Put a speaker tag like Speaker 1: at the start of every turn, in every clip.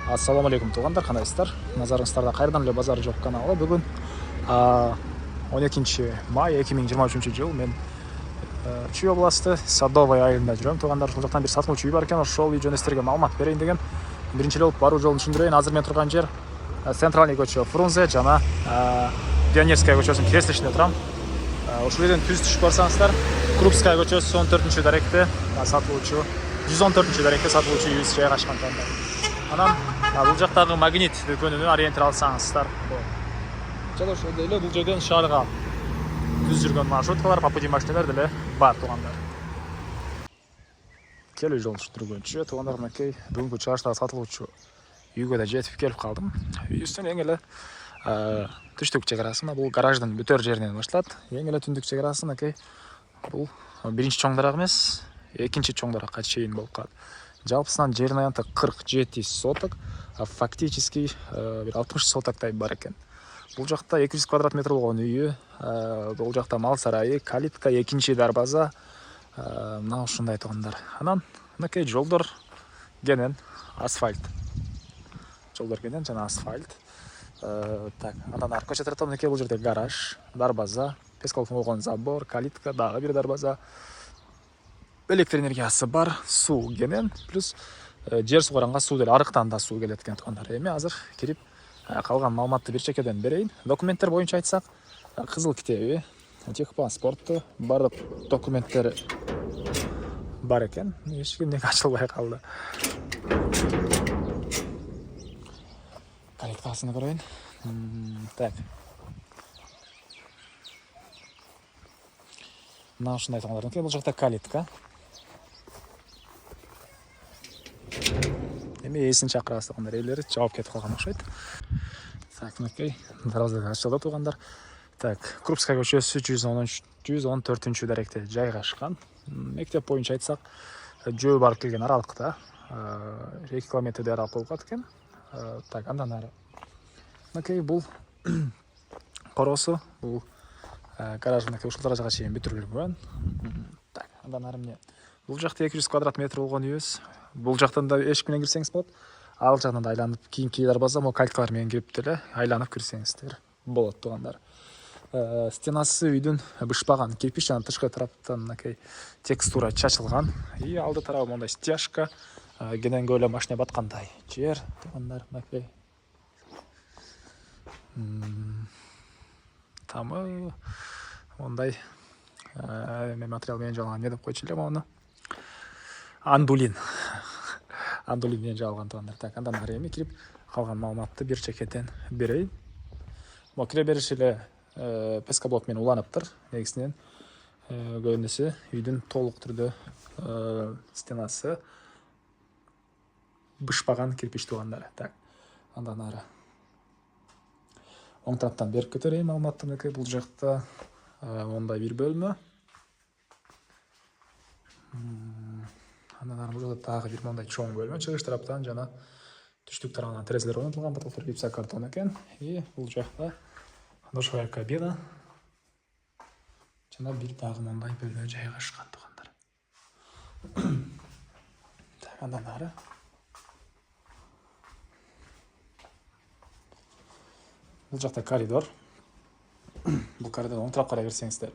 Speaker 1: Ассаламу алейкум туугандар, кандайсыздар? Назарыңыздарда кайрадан эле Базар жок каналы. Бүгүн 12 май 2023 жыл мен Чүй областы Садовый айылында жүрөм. Туугандар, ушул жактан бир сатылуучу үй бар экен, ошол үй жөнүндө силерге маалымат берейин деген. Биринчи эле болуп баруу жолун түшүндүрөйүн. Азыр мен турган жер Центральный көчө Фрунзе жана Пионерская көчөсүнүн кесилишинде турам. Ушул жерден түз түшүп барсаңыздар, Крупская көчөсү 14-даректе сатылуучу 114-даректе сатылуучу үйүбүз жайгашкан. Анан бул жактагы магнит дүкөнүнөн ориентир алсаңыздар жана ошол эле бул жерден шаарга түз жүргөн маршруткалар, по пути машиналар деле бар туугандар. Келүү жол жүргөнчү туугандар, мынакей бүгүнкү чыгыштагы сатылуучу үйгө да жетип келип калдым. Үйүбүздүн эң эле түштүк чек арасы бул гараждын бүтөр жеринен башталат. Эң эле түндүк чек арасы мынакей бул биринчи чоң дарак эмес, экинчи чоң даракка чейин болуп калат. Жалпысынан жерин аянты 47 соток, фактически бир 60 сотоктай бар экен. Бул жакта 200 квадрат метр болгон үйү, бул жакта мал сарайы, калитка, экинчи дарбаза, мына ушундай туугандар. Анан мынакей жолдор кенен асфальт. Жолдор кенен жана асфальт. Так, андан аркы көчө тараптан мынакей бул жерде гараж, дарбаза, пескалык болгон забор, калитка, дагы бир дарбаза. Электр энергиясы бар, суу кенен, плюс жер сугаранга суу деле арыктан да суу келет экен туугандар. Эми азыр кирип калган маалыматты бир чекеден берейин. Документтер боюнча айтсак, кызыл китеби, техпаспорту, бардык документтери бар экен. Эч кимдеги ачылбай калды. Калиткасын көрөйүн. Так. Мына ушундай туугандар. Бул жакта калитка. Эми ээсин чакырабыз туугандар, ээлери жаап кетип калган окшойт. Так, мынакей дарбаза ачылды туугандар. Так, Крупская көчөсү 114-даректе жайгашкан. Мектеп боюнча айтсак, жөө барып келген аралыкта 2 километрдей аралык болуп калат экен. Так, андан ары. Мынакей бул коросу, бул гараж мынакей ушул даражага чейин бүтүрүлгөн. Так, андан ары эмне? Бул жакта 200 квадрат метр болгон үйүбүз. Бул жактан да эшик менен кирсеңиз болот. Ал жактан да айланып, кийинки дарбаза могу калиткалар менен кирип деле айланып кирсеңиздер болот туугандар. Стенасы үйдүн бышпаган, кирпич жана тышкы тараптан мынакей текстура чачылган. И алды тарабы мондай стяжка, кененге эле машина баткандай жер туугандар, мынакей. Тамы мондай мен материал менен жалган, не деп койчу элем аны? Андулин. Андулин менен жалган туугандар. Так, андан ары эми кирип калган маалыматты бир чекеден берейин. Могу кире бериш эле пескоблок менен уланыптыр. Негизинен көбүнесе үйдүн толук түрдө стенасы бышпаган кирпич туугандар. Так, андан ары оң тараптан берип көтөрөйүн маалыматты. Мынакей бул жакта мондай бир бөлмө. Андан ары бул жакта дагы бир мондай чоң бөлмө, чыгыш тараптан жана түштүк тарабынан терезелер орнотулган, потолоктор гипсокартон экен. И бул жакта душевая кабина жана бир дагы мондай бөлмө жайгашкан туугандар. Так, андан ары бул жакта коридор. Бул коридордон оң тарапка карай кирсеңиздер,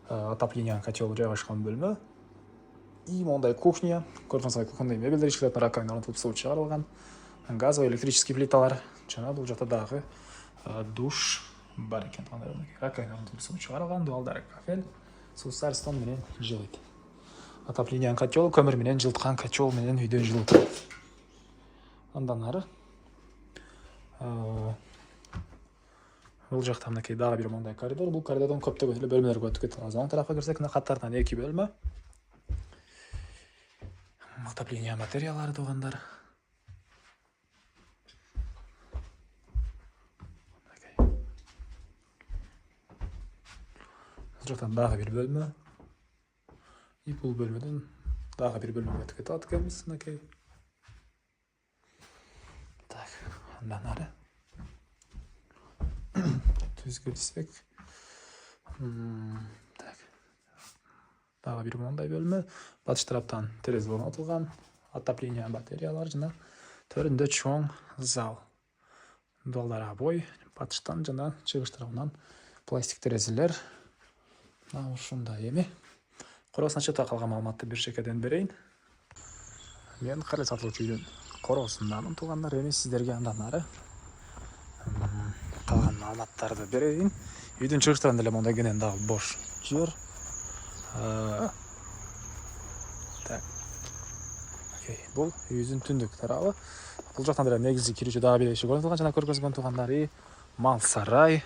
Speaker 1: отоплениянын котелу жайгашкан бөлмө. И мондай кухня, көрдүңүздөр, кухонный мебелдер ишкилет, раковина орнотулуп, суу чыгарылган, газовый, электрический плиталар, жана бул жакта дагы душ бар экен. Раковина орнотулуп, суу чыгарылган, дуалдар, кафель, суу Сарстон менен жылыйт. Отоплениянын котелу, көмүр менен жылыткан котел менен үйдөн жылытылат. Андан ары бул жакта мынакей дагы бир мондай коридор. Бул коридордон көптөгөн эле бөлмөлөргө өтүп кетип калабыз. Оң тарапка кирсек, мына каттардан 2 бөлмө. Отопление материалдары туугандар. Бул жактан дагы бир бөлмө. И бул бөлмөдөн дагы бир бөлмөгө өтүп кетип атат экенбиз. Мынакей. Так, андан ары түз келсек, так, дагы бир мондай бөлмө. Батыш тараптан терезе орнотулган, отопление батареялар жана Төрүндө чоң зал. Дуалдар обой, батыштан жана чыгыш тарабынан пластик терезелер. Ушундай эми. Короосуна чыта калган маалыматты бир чекеден берейин. Мен кале сатылуучу үйдүн короосундамын туугандар. Эми сиздерге андан ары калган маалыматтарды берейин. Үйдүн чыгыш тарабында эле мондай кенен дагы бош жер. Так. Окей, бул үйдүн түндүк тарабы. Бул жактан деле негизи кирүүчү дагы бир эшик орнотулган жана көргөзгөн туугандар. Мал сарай.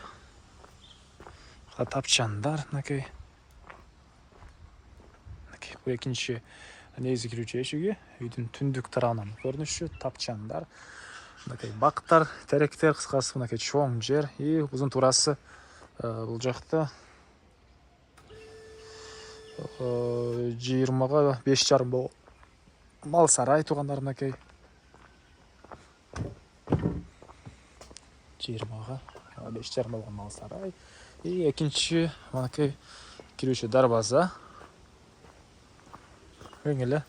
Speaker 1: Тапчандар, мынакей. Бул экинчи негизи кирүүчү эшиги. Үйдүн түндүк тарабынан көрүнүшү, тапчандар. Мынакей бактар, теректер, кыскасы мынакей чоң жер. Узун туурасы бул жакта 20-га 5,5 болгон мал сарай туугандар, мынакей. 20-га 5,5 болгон мал сарай. Экинчи мынакей кирүүчү дарбаза. Эң эле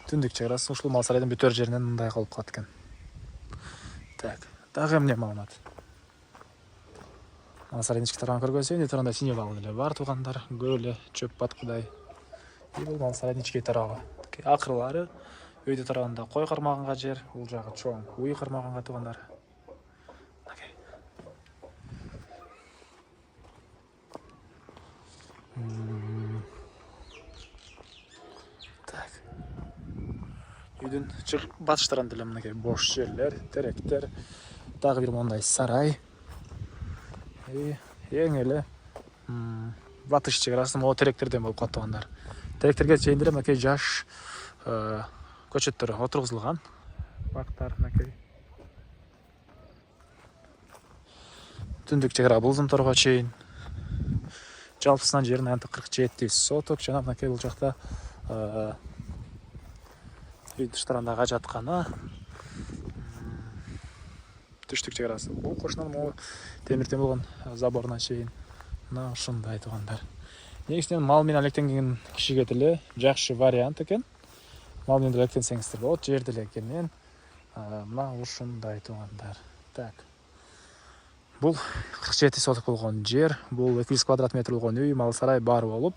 Speaker 1: түндүк чыгарасы ушул мал сарайдын бүтөр жеринен мындай калып калат экен. Так, дагы эмне маалымат? Мал сарайдын ички тарабын көргөзөйүн. Тарабында сине бал эле бар туугандар, көп эле чөп баткыдай. Бул мал сарайдын ички тарабы. Акырлары өйдө тарабында кой кармаганга жер, бул жагы чоң уй кармаганга туугандар. Үйдүн батыш тарабында деле мынакей бош жерлер, теректер, дагы бир мондай сарай. Эң эле батыш чыгарасы могу теректерден болуп калат туугандар. Теректерге чейин деле мынакей жаш көчөттөр отургузулган. Бактар мынакей. Түндүк чыгара бул узунторго чейин. Жалпысынан жерин аянтып 47 соток жана мынакей бул жакта үй тыштарындагы жатканы. Түштүк чыгарасы. Бул кошунан могу темирден болгон заборуна чейин. Мына ушундай туугандар. Негизинен мал менен алектенген кишиге деле жакшы вариант экен. Мал менен алектенсеңиздер болот, жер деле экенин. Мына ушундай туугандар. Так. Бул 47 соток болгон жер, бул 200 квадрат метр болгон үй, мал сарай баары болуп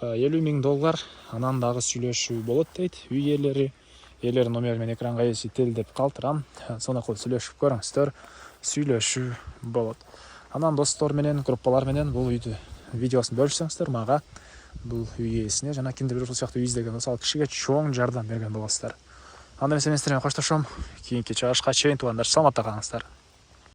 Speaker 1: $50,000 анан дагы сүйлөшүү болот дейт. Үй ээлери, ээлердин номери менен экранга esitelдеп калтырам. Сонун кылып сүйлөшүп көрүңүздөр, сүйлөшүү болот. Анан достор менен, группалар менен бул үйдү видеосун бөлүшсөңүздөр, мага бул үй ээсине жана кимдир бир ушул сыяктуу үй издеген болсо, ал кишиге чоң жардам берген болосуздар. Анда мен сиздер менен коштошом. Кийинки чыгышка чейин туугандар, саламатта калыңыздар.